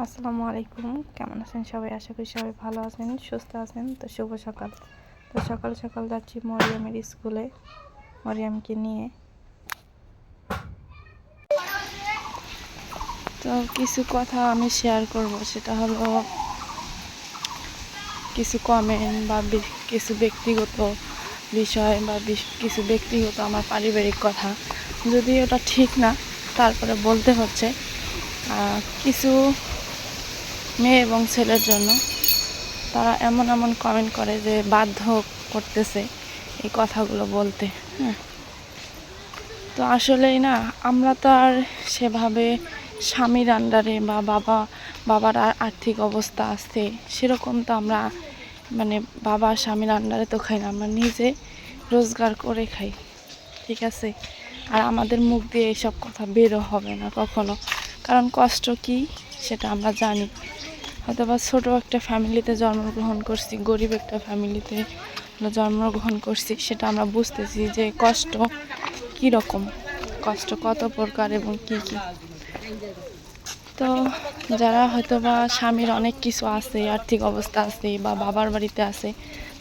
আসসালামু আলাইকুম, কেমন আছেন সবাই? আশা করি সবাই ভালো আছেন, সুস্থ আছেন। তো শুভ সকাল। তো সকাল সকাল যাচ্ছি মরিয়মের স্কুলে মরিয়মকে নিয়ে। তো কিছু কথা আমি শেয়ার করব, সেটা হলো কিছু কমেন্ট বা কিছু ব্যক্তিগত বিষয় বা কিছু ব্যক্তিগত আমার পারিবারিক কথা। যদি ওটা ঠিক না, তারপরে বলতে হচ্ছে কিছু মেয়ে এবং ছেলের জন্য তারা এমন এমন কমেন্ট করে যে বাধ্য করতেছে এই কথাগুলো বলতে। হ্যাঁ, তো আসলেই না, আমরা তো আর সেভাবে স্বামীর আন্ডারে বা বাবার আর্থিক অবস্থা আছে সেরকম তো আমরা বাবা স্বামীর আন্ডারে তো খাই না, আমরা নিজে রোজগার করে খাই। ঠিক আছে, আর আমাদের মুখ দিয়ে এইসব কথা বেরো হবে না কখনো, কারণ কষ্ট কি সেটা আমরা জানি। হয়তো বা ছোটো একটা ফ্যামিলিতে জন্মগ্রহণ করছি, গরিব একটা ফ্যামিলিতে জন্মগ্রহণ করছি, সেটা আমরা বুঝতেছি যে কষ্ট কীরকম, কষ্ট কত প্রকার এবং কি কি। তো যারা হয়তো বা স্বামীর অনেক কিছু আছে, আর্থিক অবস্থা আছে বা বাবার বাড়িতে আছে,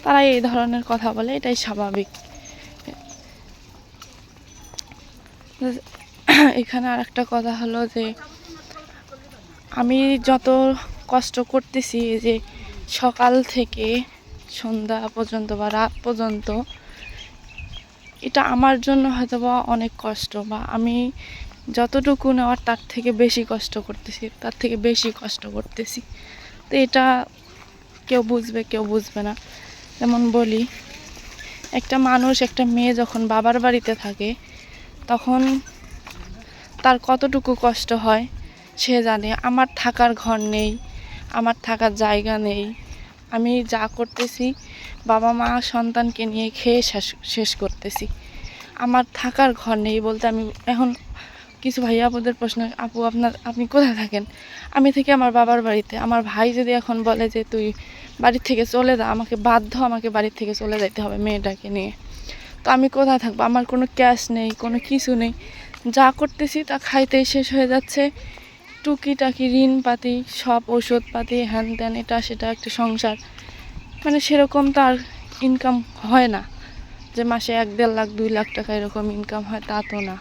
তারা এই ধরনের কথা বলে, এটাই স্বাভাবিক। এখানে আর একটা কথা হলো যে আমি যত কষ্ট করতেছি, যে সকাল থেকে সন্ধ্যা পর্যন্ত বা রাত পর্যন্ত, এটা আমার জন্য হয়তো বা অনেক কষ্ট, বা আমি যতটুকু নেওয়ার তার থেকে বেশি কষ্ট করতেছি। তো এটা কেউ বুঝবে কেউ বুঝবে না। যেমন বলি, একটা মানুষ, একটা মেয়ে যখন বাবার বাড়িতে থাকে তখন তার কতটুকু কষ্ট হয় সে জানে। আমার থাকার ঘর নেই, আমার থাকার জায়গা নেই, আমি যা করতেছি বাবা মা সন্তানকে নিয়ে খেয়ে শেষ করতেছি। আমার থাকার ঘর নেই বলতে, আমি এখন কিছু ভাইয়া আপুদের প্রশ্ন, আপু আপনি কোথায় থাকেন? আমি থাকি আমার বাবার বাড়িতে। আমার ভাই যদি এখন বলে যে তুই বাড়ির থেকে চলে যা, আমাকে বাড়ির থেকে চলে যেতে হবে মেয়েটাকে নিয়ে। তো আমি কোথায় থাকবো? আমার কোনো ক্যাশ নেই, কোনো কিছু নেই, যা করতেছি তা খাইতেই শেষ হয়ে যাচ্ছে। টুকিটাকি ঋণপাতি, সব ওষুধপাতি, হ্যান ত্যান, এটা সেটা, একটা সংসার সেরকম তো আর ইনকাম হয় না যে মাসে 1-1.5 লাখ 2 লাখ টাকা এরকম ইনকাম হয়, তা তো না।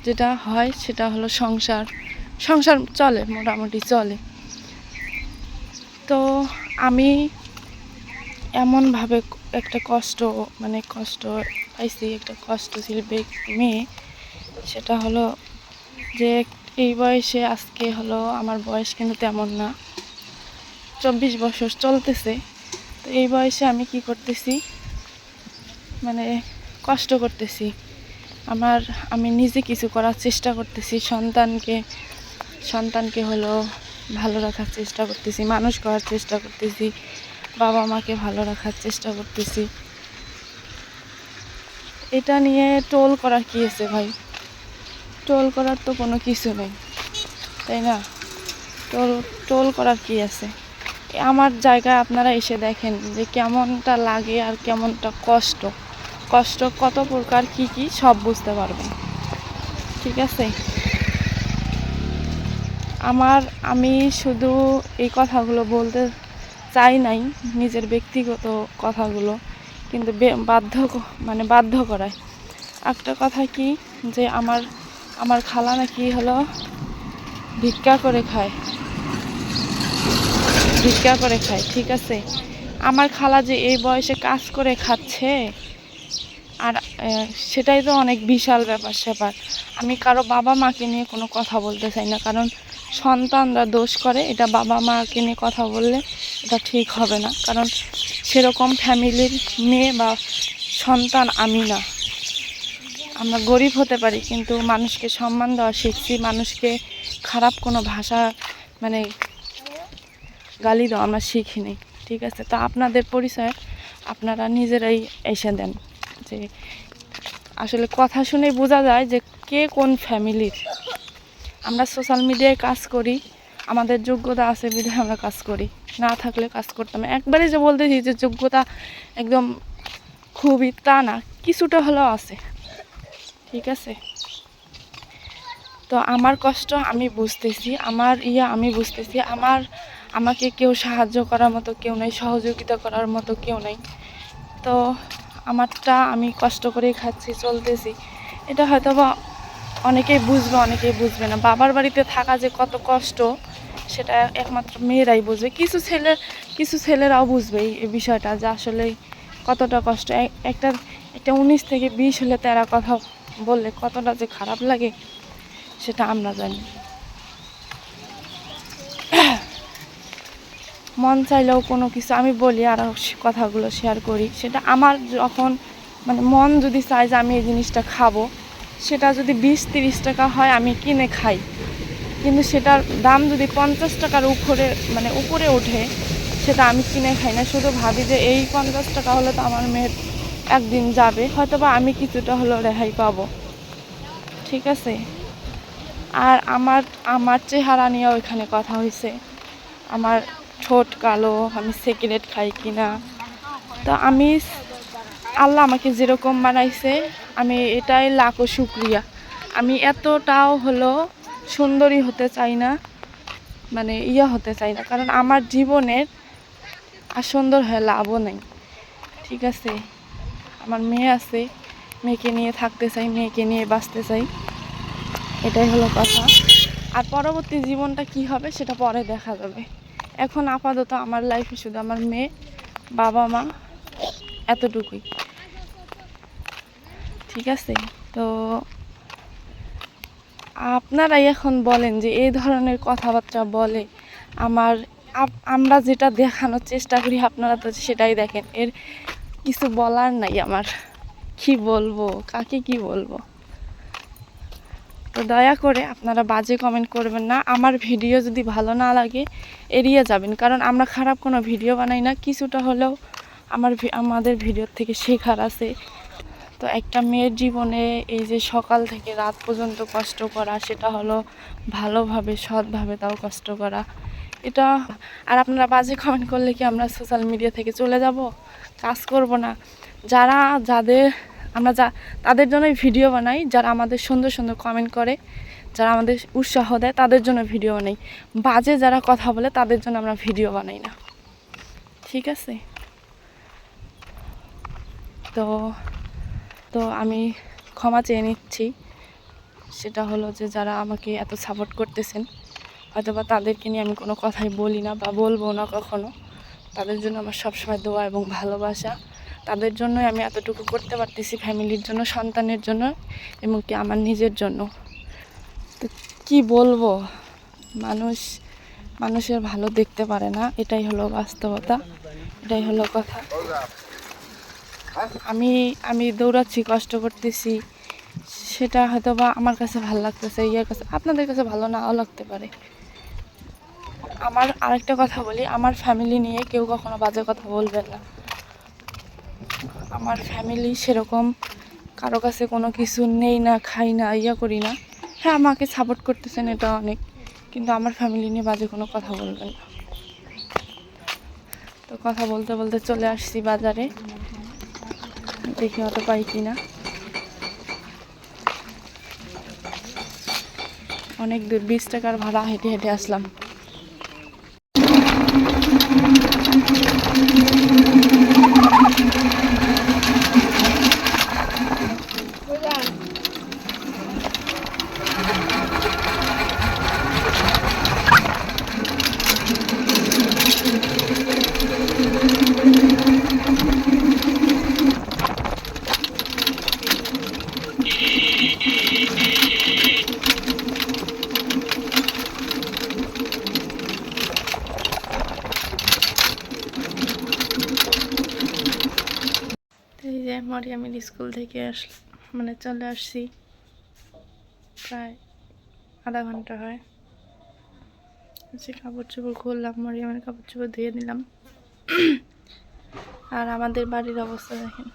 যেটা হয় সেটা হলো সংসার চলে, মোটামুটি চলে। তো আমি এমনভাবে একটা কষ্ট পাইছি, একটা কষ্টশীল মেয়ে। সেটা হলো যে এই বয়সে, আজকে হলো আমার বয়স কিন্তু তেমন না, 24 বছর চলতেছে। তো এই বয়সে আমি কি করতেছি, কষ্ট করতেছি। আমি নিজে কিছু করার চেষ্টা করতেছি, সন্তানকে হলো ভালো রাখার চেষ্টা করতেছি, মানুষ করার চেষ্টা করতেছি, বাবা মাকে ভালো রাখার চেষ্টা করতেছি। এটা নিয়ে টোল করার কি আছে ভাই? টোল করার তো কোনো কিছু নেই, তাই না? টোল করার কি আছে? আমার জায়গায় আপনারা এসে দেখেন যে কেমনটা লাগে আর কেমনটা কষ্ট কত প্রকার কি কি সব বুঝতে পারবেন। ঠিক আছে, আমি শুধু এই কথাগুলো বলতে চাই নাই, নিজের ব্যক্তিগত কথাগুলো, কিন্তু বাধ্য করায় একটা কথা কি, যে আমার খালা নাকি হলো ভিক্ষা করে খায়। ঠিক আছে, আমার খালা যে এই বয়সে কাজ করে খাচ্ছে, আর সেটাই তো অনেক বিশাল ব্যাপার। আমি কারো বাবা মাকে নিয়ে কোনো কথা বলতে চাই না, কারণ সন্তানরা দোষ করে, এটা বাবা মাকে নিয়ে কথা বললে এটা ঠিক হবে না। কারণ সেরকম ফ্যামিলির মেয়ে বা সন্তান আমি না। আমরা গরিব হতে পারি, কিন্তু মানুষকে সম্মান দেওয়া শিখছি, মানুষকে খারাপ কোনো ভাষা গালি দেওয়া আমরা শিখিনি। ঠিক আছে, তো আপনাদের পরিচয় আপনারা নিজেরাই এসে দেন, যে আসলে কথা শুনে বোঝা যায় যে কে কোন ফ্যামিলির। আমরা সোশ্যাল মিডিয়ায় কাজ করি, আমাদের যোগ্যতা আছে বিধায় আমরা কাজ করি, না থাকলে কাজ করতাম। একবারে যে বলতেছি যে যোগ্যতা একদম খুবই, তা না, কিছুটা হলেও আছে। ঠিক আছে, তো আমার কষ্ট আমি বুঝতেছি, আমার আমি বুঝতেছি, আমাকে কেউ সাহায্য করার মতো কেউ নেই, সহযোগিতা করার মতো কেউ নেই। তো আমারটা আমি কষ্ট করেই খাচ্ছি, চলতেছি। এটা হয়তো বা অনেকেই বুঝবে, অনেকেই বুঝবে না। বাবার বাড়িতে থাকা যে কত কষ্ট সেটা একমাত্র মেয়েরাই বুঝবে। কিছু ছেলেরাও বুঝবে এই বিষয়টা, যে আসলে কতটা কষ্ট। একটা একটা 19 থেকে 20 হলে তারা কথা বললে কতটা যে খারাপ লাগে সেটা আমরা জানি। মন চাইলেও কোনো কিছু আমি বলি আর কথাগুলো শেয়ার করি, সেটা আমার যখন মানে মন যদি চায় যে আমি এই জিনিসটা খাবো, সেটা যদি 20-30 টাকা হয় আমি কিনে খাই, কিন্তু সেটার দাম যদি 50 টাকার উপরে ওঠে, সেটা আমি কিনে খাই না। শুধু ভাবি যে এই 50 টাকা হলে তো আমার মেয়ের একদিন যাবে, হয়তো বা আমি কিছুটা হলেও রেহাই পাবো, ঠিক আছে। আর আমার আমার চেহারা নিয়েও এখানে কথা হয়েছে, আমার ঠোঁট কালো, আমি সিগারেট খাই কিনা। তো আল্লাহ আমাকে যেরকম বানাইছে, আমি এটাই লাখো শুক্রিয়া। আমি এতটাও হলো সুন্দরী হতে চাই না, মানে হতে চাই না, কারণ আমার জীবনের আর সুন্দর হয়ে লাভও নেই, ঠিক আছে। আমার মেয়ে আছে, মেয়েকে নিয়ে থাকতে চাই, মেয়েকে নিয়ে বাঁচতে চাই, এটাই হলো কথা। আর পরবর্তী জীবনটা কি হবে সেটা পরে দেখা যাবে। এখন আপাতত আমার লাইফে শুধু আমার মেয়ে, বাবা মা, এতটুকুই, ঠিক আছে। তো আপনারাই এখন বলেন যে এই ধরনের কথাবার্তা বলে আমরা যেটা দেখানোর চেষ্টা করি আপনারা তো সেটাই দেখেন, এর কিছু বলার নাই আমার। কি বলবো, কাকে কি বলবো। তো দয়া করে আপনারা বাজে কমেন্ট করবেন না। আমার ভিডিও যদি ভালো না লাগে এড়িয়ে যাবেন, কারণ আমরা খারাপ কোনো ভিডিও বানাই না। কিছুটা হলেও আমাদের ভিডিওর থেকে শেখার আছে। তো একটা মেয়ের জীবনে এই যে সকাল থেকে রাত পর্যন্ত কষ্ট করা, সেটা হলো ভালোভাবে সৎভাবে তাও কষ্ট করা, এটা। আর আপনারা বাজে কমেন্ট করলে কি আমরা সোশ্যাল মিডিয়া থেকে চলে যাব, কাজ করব না? আমরা তাদের জন্যই ভিডিও বানাই, যারা আমাদের সুন্দর সুন্দর কমেন্ট করে, যারা আমাদের উৎসাহ দেয়, তাদের জন্য ভিডিও বানাই। বাজে যারা কথা বলে তাদের জন্য আমরা ভিডিও বানাই না, ঠিক আছে। তো আমি ক্ষমা চেয়ে নিচ্ছি। সেটা হলো যে যারা আমাকে এত সাপোর্ট করতেছেন, হয়তোবা তাদেরকে নিয়ে আমি কোনো কথাই বলি না বা বলবো না কখনো। তাদের জন্য আমার সবসময় দোয়া এবং ভালোবাসা। তাদের জন্যই আমি এতটুকু করতে পারতেছি, ফ্যামিলির জন্য, সন্তানের জন্য, এবং কি আমার নিজের জন্য। তো কি বলবো, মানুষের ভালো দেখতে পারে না, এটাই হলো বাস্তবতা, এটাই হলো কথা। আমি দৌড়াচ্ছি, কষ্ট করতেছি, সেটা হয়তো বা আমার কাছে ভালো লাগতেছে, কাছে, আপনাদের কাছে ভালো নাও লাগতে পারে। আমার আরেকটা কথা বলি, আমার ফ্যামিলি নিয়ে কেউ কখনো বাজে কথা বলবেন না। আমার ফ্যামিলি সেরকম কারো কাছে কোনো কিছু নেই না, খাই না, করি না। হ্যাঁ, আমাকে সাপোর্ট করতেছেন, এটা অনেক, কিন্তু আমার ফ্যামিলি নিয়ে বাজে কোনো কথা বলবেন না। তো কথা বলতে বলতে চলে আসছি বাজারে, দেখি অটো পাই কিনা। অনেক দূর, 20 টাকার ভাড়া, হেঁটে হেঁটে আসলাম। এই যে মরিয়ামের স্কুল থেকে চলে আসছি, প্রায় আধা ঘন্টা হয়। যে কাপড় চোপড় খুললাম, মরিয়ামের কাপড় চোপড় ধুয়ে নিলাম। আর আমাদের বাড়ির অবস্থা দেখেন।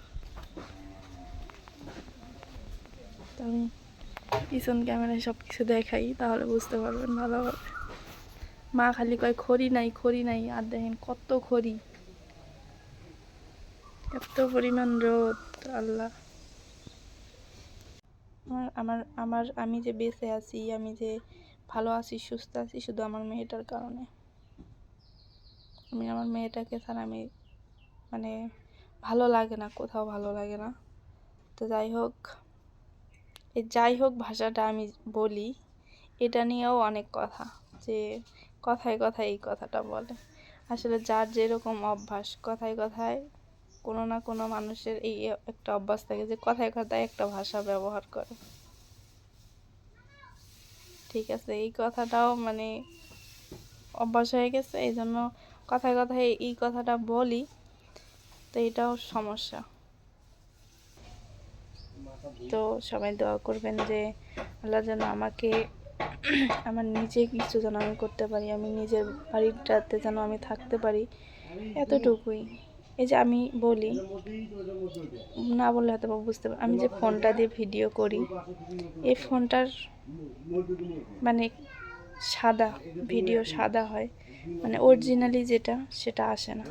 তো আমি পিছন ক্যামেরায় সব কিছু দেখাই, তাহলে বুঝতে পারবেন ভালোভাবে। মা খালি কয় খড়ি নাই, খড়ি নাই, আর দেখেন কত খড়ি, এত পরিমাণ রোদ, আল্লাহ। আমি যে বেঁচে আছি, আমি যে ভালো আছি, সুস্থ আছি, শুধু আমার মেয়েটার কারণে। আমার মেয়েটাকে ছাড়া আমি মানে ভালো লাগে না, কোথাও ভালো লাগে না। তো যাই হোক, এই যাই হোক ভাষাটা আমি বলি, এটা নিয়েও অনেক কথা, যে কথায় কথায় এই কথাটা বলে। আসলে যার যেরকম অভ্যাস, কথায় কথায় কোনো না কোনো মানুষের এই একটা অভ্যাস থাকে যে কথায় কথায় একটা ভাষা ব্যবহার করে। ঠিক আছে, এই কথাটাও মানে অভ্যাস হয়ে গেছে, এই জন্য কথায় কথায় এই কথাটা বলি। তো এটাও সমস্যা। তো সবাই দোয়া করবেন যে আল্লাহ যেন আমাকে আমার নিজে কিছু যেন আমি করতে পারি, আমি নিজের বাড়িটাতে যেন আমি থাকতে পারি, এতটুকুই। এই যে আমি বলি, না বললে হয়তো বুঝতে পারি, আমি যে ফোনটা দিয়ে ভিডিও করি, এই ফোনটার মানে সাদা ভিডিও সাদা হয়, মানে অরিজিনালি যেটা সেটা আসে না।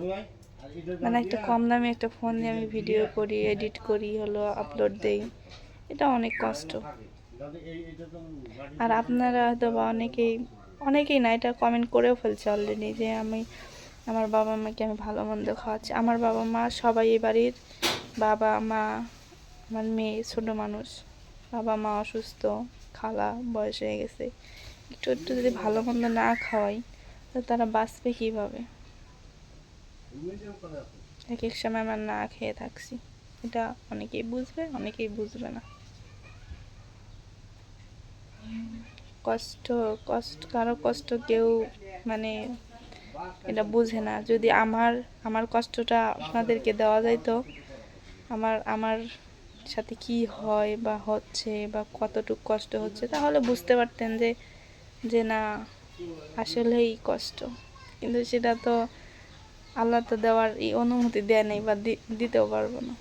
মানে একটা কম দামি একটা ফোন দিয়ে আমি ভিডিও করি, এডিট করি, হলো আপলোড দেই, এটা অনেক কষ্ট। আর আপনারা হয়তো বা অনেকেই না, এটা কমেন্ট করেও ফেলছে অলরেডি যে আমার বাবা মাকে আমি ভালো মন্দ খাওয়াচ্ছি। আমার বাবা মা সবাই, এই বাড়ির বাবা মা, আমার মেয়ে ছোটো মানুষ, বাবা মা অসুস্থ, খালা বয়স হয়ে গেছে, একটু একটু যদি ভালো মন্দ না খাওয়াই তো তারা বাঁচবে কীভাবে? এক এক সময় আমরা না খেয়ে থাকছি, এটা অনেকেই বুঝবে, অনেকেই বুঝবে না। কারো কষ্ট কেউ মানে এটা বুঝে না। যদি আমার কষ্টটা আপনাদেরকে দেওয়া যাইতো, আমার সাথে কি হয় বা হচ্ছে বা কতটুকু কষ্ট হচ্ছে, তাহলে বুঝতে পারতেন যে না আসলেই কষ্ট। কিন্তু সেটা তো আল্লাহ তো দেওয়ার এই অনুমতি দেয় নাই, বা দিতেও পারবো না।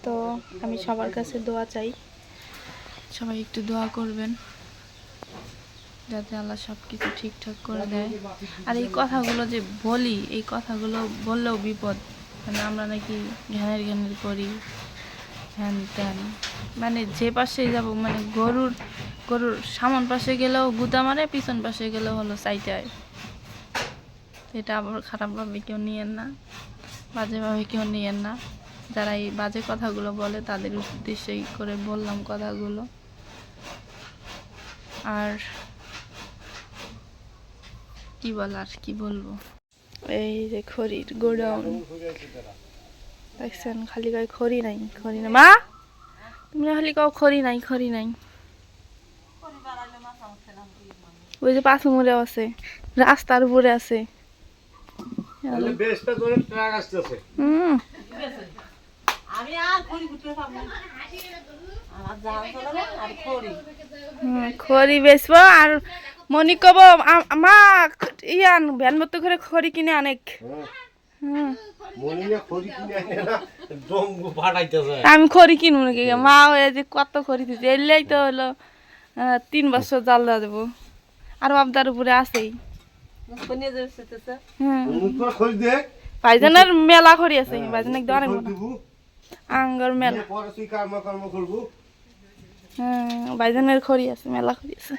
তো আমি সবার কাছে দোয়া চাই, সবাই একটু দোয়া করবেন যাতে আল্লাহ সব কিছু ঠিকঠাক করে দেয়। আর এই কথাগুলো যে বলি, এই কথাগুলো বললেও বিপদ, মানে আমরা নাকি ঘ্যানের করি, হ্যান ত্যান, মানে যে পাশে যাব, মানে গরুর সামন পাশে গেলেও গুঁতা মারে, পিছন পাশে গেলেও হলো চাইটায়। এটা আবার খারাপভাবে কেউ নিয়েন না, বাজেভাবে কেউ নিয়েন না। যারা এই বাজে কথাগুলো বলে তাদের উদ্দেশ্যেই করে বললাম কথাগুলো। আর কি বলবো, এই যে খড়ির গোডাউন দেখছেন, খালি গায়ে খড়ি নাই মা, তুমি খালি কাউ খড়ি নাই। ওই যে পাঁচ মোড়ে আছে, রাস্তার উপরে আছে। খড়ি বেচবো, আর মনি কব মা ইয়ান ভ্যান মতো করে খড়ি কিনে অনেক। আমি খড়ি কিনবো নাকি, মা ওই যে কত খড়ি দিচ্ছে, এলেই তো হলো 3 বছর জাল দেওয়া দেবো, আর আবদার উপরে আছেই। ভাইজানের মেলা খড়ি আছে, ভাইজান একদম অনেক আঙ্গর মেলা। ভাইজানের খড়ি আছে, মেলা খড়ি আছে।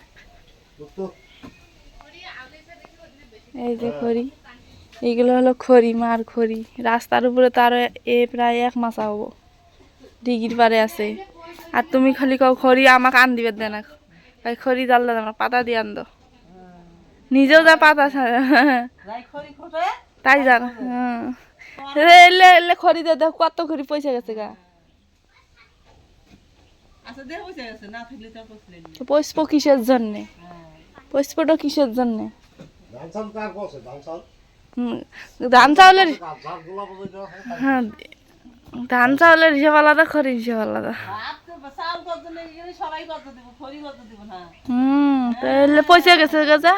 এই যে খড়ি, এইগুলো হলো খড়ি, মার খড়ি। রাস্তার উপরে তো আরো প্রায় 1 মাস হবো, ডিগির পারে আছে। আর তুমি খালি কাউ খড়ি আমাকে আন দিবে দেনা, খড়ি জাল দে না, পাতা দিয়ে আন দো, নিজেও যা পাতা তাই জান। এলে খড়ি দিয়ে দেখো কত খড়ি পয়সা গেছে গা। পুষ্প কিসের জন্যে, পুষ্পটা কিসের জন্যে? ধান চাউলের, হ্যাঁ ধান চাউলের হিসাব আলাদা, খড়ির হিসাব আলাদা। তাহলে পয়সা গেছে গাজা।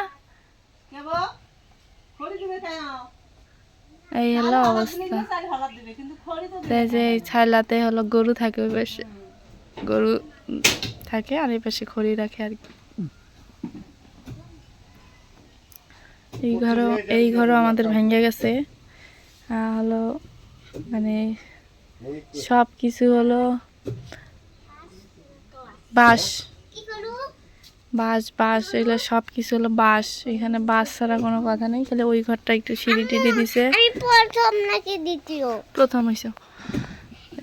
এই হলো অবস্থা। যে ছাইলাতে হলো গরু থাকে, ওই পাশে গরু থাকে আর এই পাশে খড়ি রাখে আর কি। এই ঘরও আমাদের ভেঙে গেছে, হলো মানে সব কিছু হলো বাঁশ বাঁশ বাঁশ এগুলো সব কিছু হলো বাঁশ। এখানে বাঁশ ছাড়া কোনো কথা নেই, খালি ওই ঘরটা একটু সিঁড়ি টিড়ি দিছে। প্রথম নাকি দ্বিতীয়? প্রথম হয়েছে।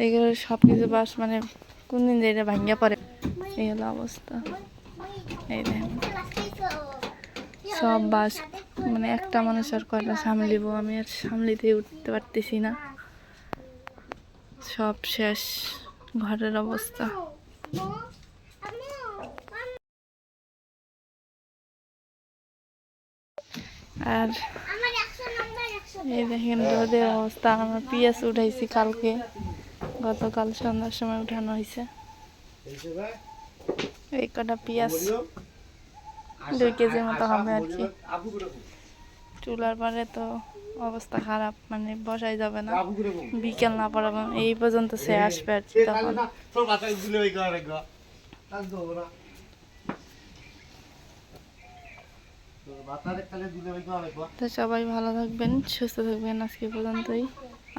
এগুলো সব কিছু বাঁশ, মানে কোন দিন যে এটা ভাঙ্গিয়া পড়ে এই হলো অবস্থা। এই দেখেন সব বাঁশ, মানে একটা মানুষ আর কয়টা সামলিব, আমি আর সামলিতে উঠতে পারতেছি না, সব শেষ ঘরের অবস্থা। আর এই দেখেন রোদের অবস্থা। আমার পিঁয়াজ উঠাইছি কালকে, গতকাল সন্ধ্যার সময় উঠানো হয়েছে। এই কটা পিঁয়াজ 2 কেজির মতো হবে আর কি। চুলার পরে তো অবস্থা খারাপ, মানে বসাই যাবে না, বিকেল না পড়াবো এই পর্যন্ত সে আসবে আর কি। তখন তো সবাই ভালো থাকবেন, সুস্থ থাকবেন, আজকে পর্যন্তই।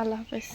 আল্লাহ হাফেজ।